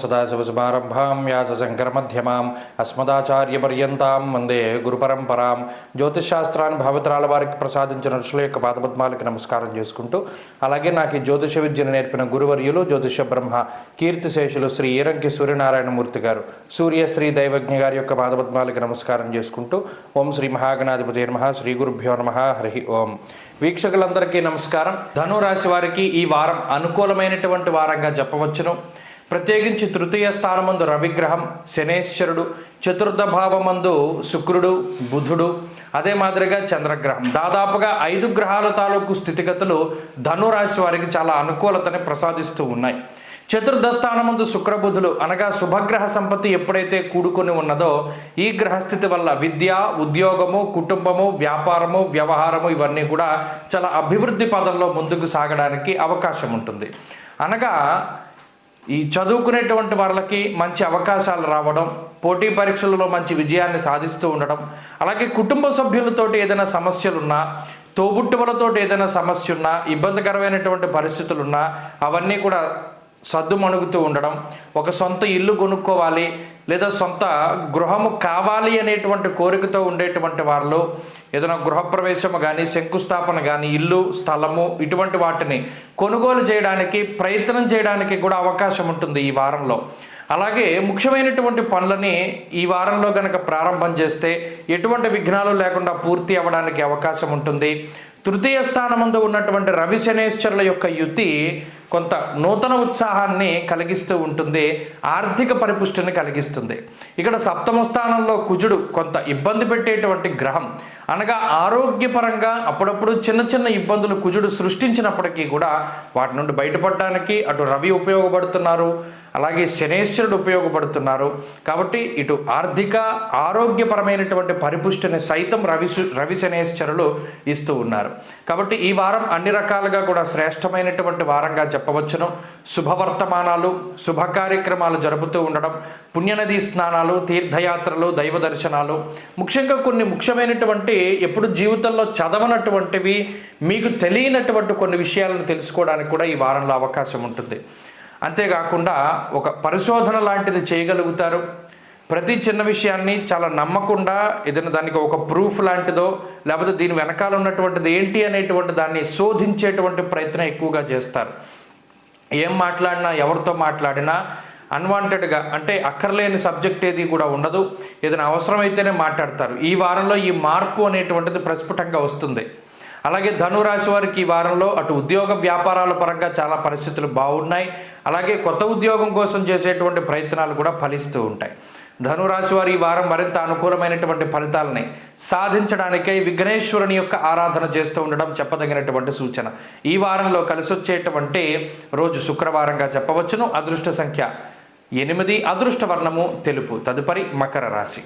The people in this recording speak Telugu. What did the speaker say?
సదాశివసమారంభాం వ్యాసశంకరమధ్యమాం అస్మదాచార్యపర్యంతాం వందే గురుపరంపరాం. జ్యోతిషశాస్త్రాన్ని భావితరాల వారికి ప్రసాదించిన ఋషుల యొక్క పాదపద్మాలకి నమస్కారం చేసుకుంటూ, అలాగే నాకు ఈ జ్యోతిష విద్యను నేర్పిన గురువర్యులు జ్యోతిష బ్రహ్మ కీర్తిశేషులు శ్రీ ఈరంకి సూర్యనారాయణమూర్తి గారు సూర్యశ్రీ దైవజ్ఞ గారి యొక్క పాదపద్మాలకి నమస్కారం చేసుకుంటూ, ఓం శ్రీ మహాగణాధిపతి నమః, శ్రీ గురుభ్యో నమః, హరి ఓం. వీక్షకులందరికీ నమస్కారం. ధనురాశి వారికి ఈ వారం అనుకూలమైనటువంటి వారంగా చెప్పవచ్చును. ప్రత్యేకించి తృతీయ స్థానమందు రవిగ్రహం, శనేశ్వరుడు, చతుర్థ భావమందు శుక్రుడు, బుధుడు, అదే మాదిరిగా చంద్రగ్రహం, దాదాపుగా 5 గ్రహాల తాలూకు స్థితిగతులు ధనురాశి వారికి చాలా అనుకూలతని ప్రసాదిస్తూ ఉన్నాయి. చతుర్థ స్థానమందు శుక్రబుధులు అనగా శుభగ్రహ సంపత్తి ఎప్పుడైతే కూడుకొని ఉన్నదో, ఈ గ్రహస్థితి వల్ల విద్య, ఉద్యోగము, కుటుంబము, వ్యాపారము, వ్యవహారము ఇవన్నీ కూడా చాలా అభివృద్ధి పదంలో ముందుకు సాగడానికి అవకాశం ఉంటుంది. అనగా ఈ చదువుకునేటువంటి వాళ్ళకి మంచి అవకాశాలు రావడం, పోటీ పరీక్షలలో మంచి విజయాన్ని సాధిస్తూ ఉండడం, అలాగే కుటుంబ సభ్యులతోటి ఏదైనా సమస్యలున్నా, తోబుట్టువులతోటి ఏదైనా సమస్య ఉన్నా, ఇబ్బందికరమైనటువంటి పరిస్థితులున్నా అవన్నీ కూడా సద్దుమణుగుతూ ఉండడం, ఒక సొంత ఇల్లు కొనుక్కోవాలి లేదా సొంత గృహము కావాలి అనేటువంటి కోరికతో ఉండేటువంటి వాళ్ళు ఏదైనా గృహప్రవేశము కానీ, శంకుస్థాపన కానీ, ఇల్లు, స్థలము ఇటువంటి వాటిని కొనుగోలు చేయడానికి ప్రయత్నం చేయడానికి కూడా అవకాశం ఉంటుంది ఈ వారంలో. అలాగే ముఖ్యమైనటువంటి పనులని ఈ వారంలో కనుక ప్రారంభం చేస్తే ఎటువంటి విఘ్నాలు లేకుండా పూర్తి అవ్వడానికి అవకాశం ఉంటుంది. తృతీయ స్థానమందు ఉన్నటువంటి రవి శనేశ్వరుల యొక్క యుతి కొంత నూతన ఉత్సాహాన్ని కలిగిస్తూ ఉంటుంది, ఆర్థిక పరిపుష్టిని కలిగిస్తుంది. ఇక్కడ సప్తమ స్థానంలో కుజుడు కొంత ఇబ్బంది పెట్టేటువంటి గ్రహం, అనగా ఆరోగ్యపరంగా అప్పుడప్పుడు చిన్న చిన్న ఇబ్బందులు కుజుడు సృష్టించినప్పటికీ కూడా వాటి నుండి బయటపడడానికి అటు రవి ఉపయోగపడుతున్నారు, అలాగే శనేశ్వరుడు ఉపయోగపడుతున్నారు. కాబట్టి ఇటు ఆర్థిక ఆరోగ్యపరమైనటువంటి పరిపుష్టిని సైతం రవి శనేశ్వరులు ఇస్తూ ఉన్నారు. కాబట్టి ఈ వారం అన్ని రకాలుగా కూడా శ్రేష్టమైనటువంటి వారంగా చెప్పవచ్చును. శుభవర్తమానాలు, శుభ కార్యక్రమాలు జరుపుతూ ఉండడం, పుణ్యనదీ స్నానాలు, తీర్థయాత్రలు, దైవ దర్శనాలు, ముఖ్యంగా కొన్ని ముఖ్యమైనటువంటి ఎప్పుడు జీవితంలో చదవనటువంటివి, మీకు తెలియనటువంటి కొన్ని విషయాలను తెలుసుకోవడానికి కూడా ఈ వారంలో అవకాశం ఉంటుంది. అంతేకాకుండా ఒక పరిశోధన లాంటిది చేయగలుగుతారు. ప్రతి చిన్న విషయాన్ని చాలా నమ్మకుండా ఏదైనా దానికి ఒక ప్రూఫ్ లాంటిదో లేకపోతే దీని వెనకాల ఉన్నటువంటిది ఏంటి అనేటువంటి దాన్ని శోధించేటువంటి ప్రయత్నం ఎక్కువగా చేస్తారు. ఏం మాట్లాడినా, ఎవరితో మాట్లాడినా అన్వాంటెడ్గా అంటే అక్కర్లేని సబ్జెక్ట్ ఏది కూడా ఉండదు, ఏదైనా అవసరమైతేనే మాట్లాడతారు. ఈ వారంలో ఈ మార్పు అనేటువంటిది ప్రస్ఫుటంగా వస్తుంది. అలాగే ధనురాశి వారికి ఈ వారంలో అటు ఉద్యోగ వ్యాపారాల పరంగా చాలా పరిస్థితులు బాగున్నాయి. అలాగే కొత్త ఉద్యోగం కోసం చేసేటువంటి ప్రయత్నాలు కూడా ఫలిస్తూ ఉంటాయి. ధనురాశి వారు ఈ వారం మరింత అనుకూలమైనటువంటి ఫలితాలని సాధించడానికై విఘ్నేశ్వరుని యొక్క ఆరాధన చేస్తూ ఉండడం చెప్పదగినటువంటి సూచన. ఈ వారంలో కలిసి వచ్చేటువంటి రోజు శుక్రవారంగా చెప్పవచ్చును. అదృష్ట సంఖ్య 8, అదృష్ట వర్ణము తెలుపు. తదుపరి మకర రాశి.